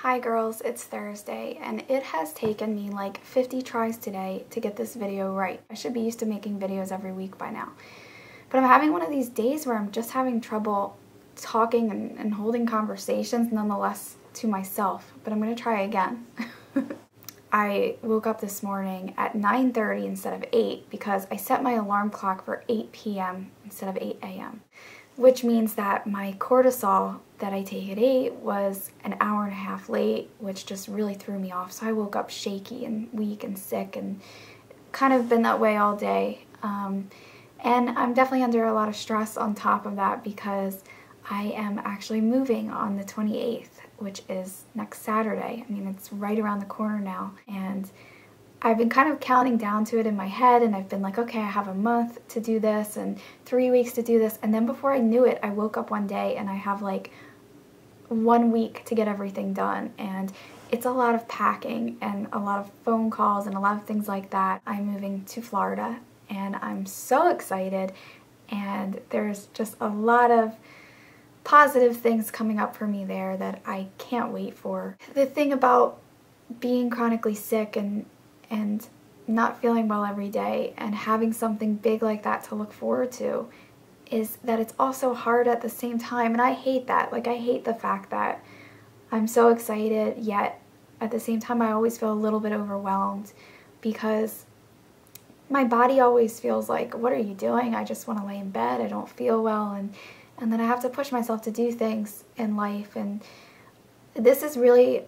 Hi girls, it's Thursday and it has taken me like 50 tries today to get this video right. I should be used to making videos every week by now. But I'm having one of these days where I'm just having trouble talking and holding conversations nonetheless to myself, but I'm gonna try again. I woke up this morning at 9:30 instead of 8 because I set my alarm clock for 8 p.m. instead of 8 a.m. Which means that my cortisol that I take at 8 was an hour and a half late, which just really threw me off. So I woke up shaky and weak and sick and kind of been that way all day. And I'm definitely under a lot of stress on top of that because I am actually moving on the 28th, which is next Saturday. I mean, it's right around the corner now. And I've been kind of counting down to it in my head, and I've been like, okay, I have a month to do this and 3 weeks to do this. And then before I knew it, I woke up one day and I have like 1 week to get everything done. And it's a lot of packing and a lot of phone calls and a lot of things like that. I'm moving to Florida and I'm so excited, and there's just a lot of positive things coming up for me there that I can't wait for. The thing about being chronically sick and not feeling well every day and having something big like that to look forward to is that it's also hard at the same time, and I hate that. Like, I hate the fact that I'm so excited, yet at the same time I always feel a little bit overwhelmed because my body always feels like, what are you doing? I just want to lay in bed, I don't feel well, and then I have to push myself to do things in life. And this is really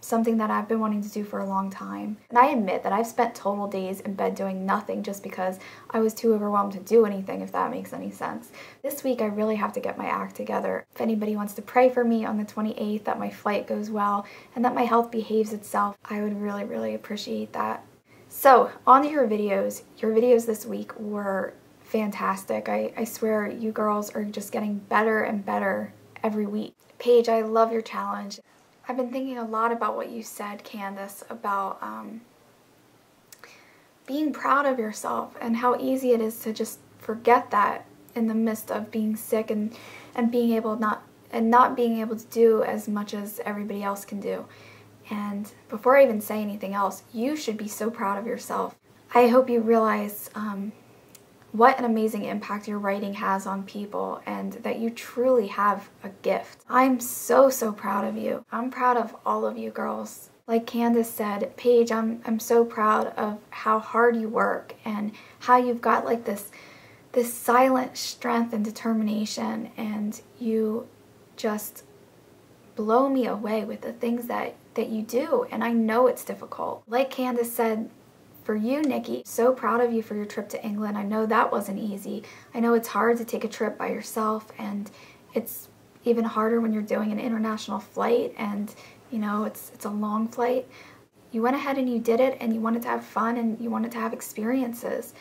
something that I've been wanting to do for a long time. And I admit that I've spent total days in bed doing nothing just because I was too overwhelmed to do anything, if that makes any sense. This week I really have to get my act together. If anybody wants to pray for me on the 28th, that my flight goes well and that my health behaves itself, I would really, really appreciate that. So, on to your videos. Your videos this week were fantastic. I swear you girls are just getting better and better every week. Paige, I love your challenge. I've been thinking a lot about what you said, Candace, about being proud of yourself and how easy it is to just forget that in the midst of being sick and being able not being able to do as much as everybody else can do. And before I even say anything else, you should be so proud of yourself. I hope you realize what an amazing impact your writing has on people and that you truly have a gift. I'm so proud of you. I'm proud of all of you girls. Like Candace said, Paige, I'm so proud of how hard you work and how you've got like this silent strength and determination, and you just blow me away with the things that you do, and I know it's difficult. Like Candace said, for you, Nikki, so proud of you for your trip to England. I know that wasn't easy. I know it's hard to take a trip by yourself, and it's even harder when you're doing an international flight and, you know, it's a long flight. You went ahead and you did it, and you wanted to have fun and you wanted to have experiences.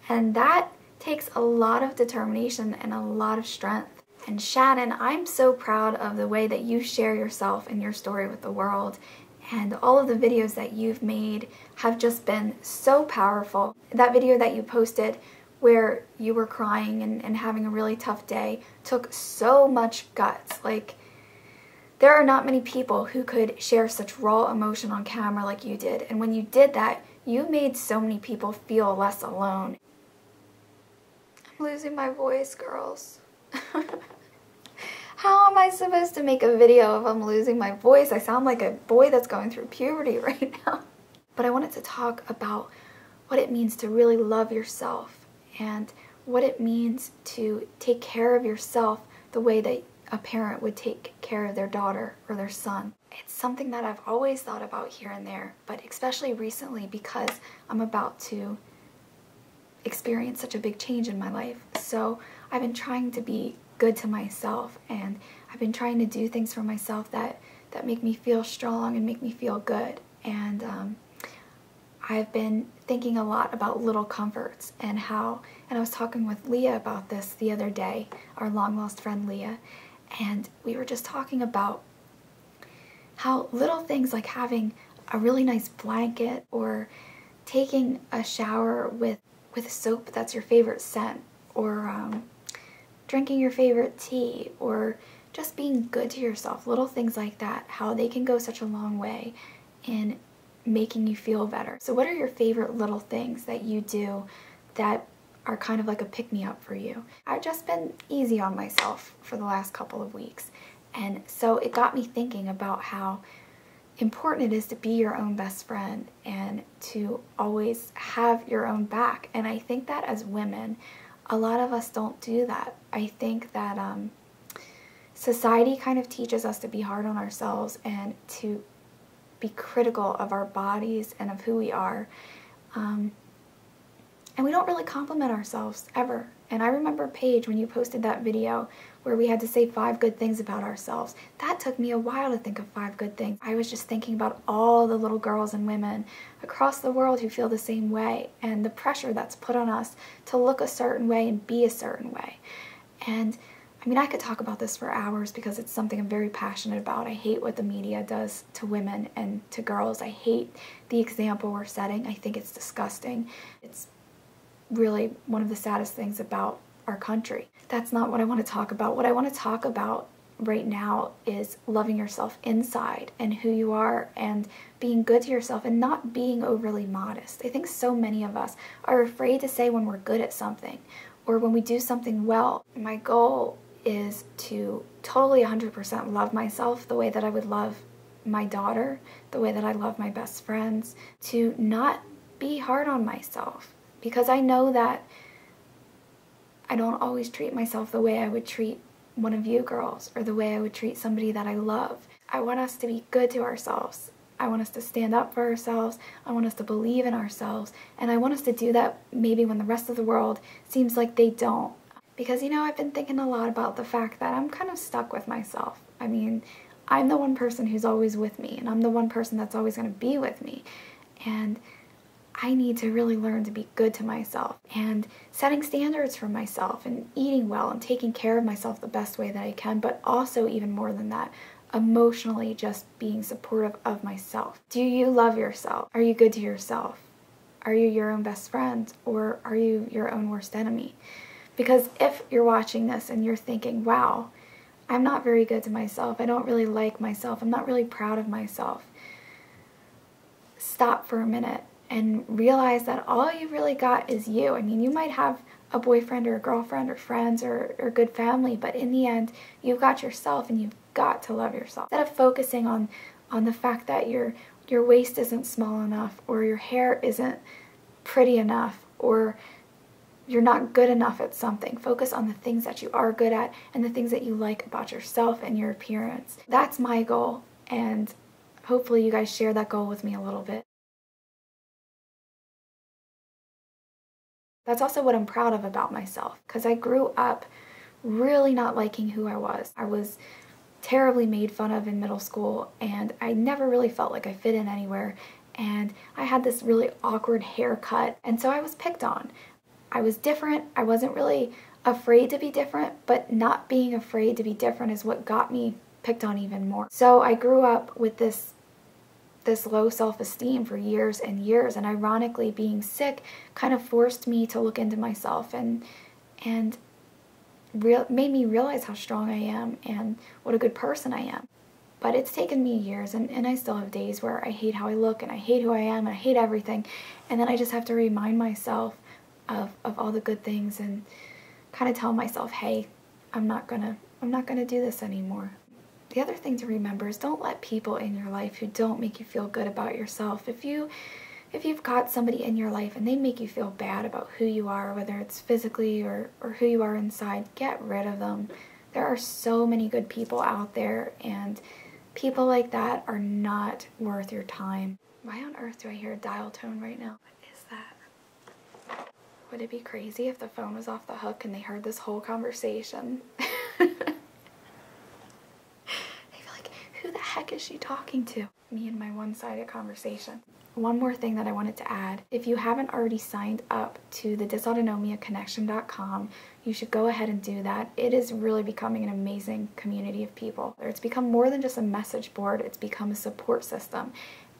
And that takes a lot of determination and a lot of strength. And Shannon, I'm so proud of the way that you share yourself and your story with the world. And all of the videos that you've made have just been so powerful. That video that you posted where you were crying and having a really tough day took so much guts. Like, there are not many people who could share such raw emotion on camera like you did. And when you did that, you made so many people feel less alone. I'm losing my voice, girls. How am I supposed to make a video if I'm losing my voice? I sound like a boy that's going through puberty right now. But I wanted to talk about what it means to really love yourself and what it means to take care of yourself the way that a parent would take care of their daughter or their son. It's something that I've always thought about here and there, but especially recently because I'm about to experience such a big change in my life. So I've been trying to be good to myself, and I've been trying to do things for myself that make me feel strong and make me feel good. And I've been thinking a lot about little comforts and I was talking with Leah about this the other day, our long lost friend Leah, and we were just talking about how little things like having a really nice blanket or taking a shower with soap that's your favorite scent, or drinking your favorite tea, or just being good to yourself, little things like that, how they can go such a long way in making you feel better. So what are your favorite little things that you do that are kind of like a pick-me-up for you? I've just been easy on myself for the last couple of weeks, and so it got me thinking about how important it is to be your own best friend and to always have your own back. And I think that as women, a lot of us don't do that. I think that society kind of teaches us to be hard on ourselves and to be critical of our bodies and of who we are. And we don't really compliment ourselves ever. And I remember, Paige, when you posted that video where we had to say 5 good things about ourselves, that took me a while to think of 5 good things. I was just thinking about all the little girls and women across the world who feel the same way, and the pressure that's put on us to look a certain way and be a certain way. And I mean, I could talk about this for hours because it's something I'm very passionate about. I hate what the media does to women and to girls. I hate the example we're setting. I think it's disgusting. It's really one of the saddest things about our country. That's not what I want to talk about. What I want to talk about right now is loving yourself inside and who you are and being good to yourself and not being overly modest. I think so many of us are afraid to say when we're good at something or when we do something well. My goal is to totally 100% love myself the way that I would love my daughter, the way that I love my best friends, to not be hard on myself. Because I know that I don't always treat myself the way I would treat one of you girls or the way I would treat somebody that I love. I want us to be good to ourselves. I want us to stand up for ourselves. I want us to believe in ourselves. And I want us to do that maybe when the rest of the world seems like they don't. Because, you know, I've been thinking a lot about the fact that I'm kind of stuck with myself. I mean, I'm the one person who's always with me, and I'm the one person that's always going to be with me. And I need to really learn to be good to myself and setting standards for myself and eating well and taking care of myself the best way that I can, but also even more than that, emotionally just being supportive of myself. Do you love yourself? Are you good to yourself? Are you your own best friend, or are you your own worst enemy? Because if you're watching this and you're thinking, wow, I'm not very good to myself, I don't really like myself, I'm not really proud of myself, stop for a minute and realize that all you really got is you. I mean, you might have a boyfriend or a girlfriend or friends or good family, but in the end, you've got yourself and you've got to love yourself. Instead of focusing on the fact that your waist isn't small enough, or your hair isn't pretty enough, or you're not good enough at something, focus on the things that you are good at and the things that you like about yourself and your appearance. That's my goal, and hopefully you guys share that goal with me a little bit. That's also what I'm proud of about myself, because I grew up really not liking who I was. I was terribly made fun of in middle school, and I never really felt like I fit in anywhere, and I had this really awkward haircut, and so I was picked on. I was different. I wasn't really afraid to be different, but not being afraid to be different is what got me picked on even more. So I grew up with this low self-esteem for years and years, and ironically being sick kind of forced me to look into myself and made me realize how strong I am and what a good person I am. But it's taken me years, and I still have days where I hate how I look and I hate who I am and I hate everything, and then I just have to remind myself of all the good things and kind of tell myself, hey, I'm not gonna do this anymore. The other thing to remember is don't let people in your life who don't make you feel good about yourself. If you've got somebody in your life and they make you feel bad about who you are, whether it's physically or who you are inside, get rid of them. There are so many good people out there, and people like that are not worth your time. Why on earth do I hear a dial tone right now? What is that? Would it be crazy if the phone was off the hook and they heard this whole conversation? Who the heck is she talking to? Me and my one-sided conversation. One more thing that I wanted to add. If you haven't already signed up to the dysautonomiaconnection.com, you should go ahead and do that. It is really becoming an amazing community of people. It's become more than just a message board. It's become a support system.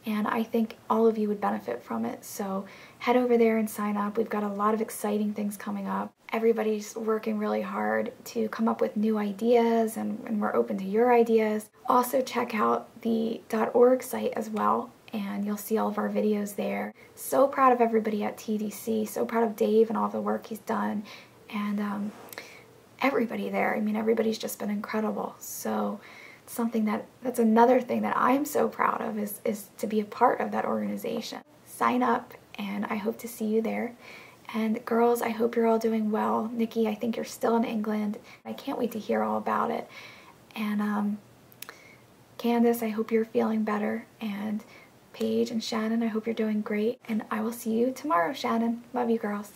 and I think all of you would benefit from it. So head over there and sign up. We've got a lot of exciting things coming up. Everybody's working really hard to come up with new ideas, and we're open to your ideas. Also check out the .org site as well, and you'll see all of our videos there. So proud of everybody at TDC, so proud of Dave and all the work he's done, and everybody there. I mean, everybody's just been incredible. So something that's another thing that I'm so proud of is to be a part of that organization. Sign up, and I hope to see you there. And girls, I hope you're all doing well. Nikki, I think you're still in England. I can't wait to hear all about it. And Candace, I hope you're feeling better. And Paige and Shannon, I hope you're doing great. And I will see you tomorrow, Shannon. Love you, girls.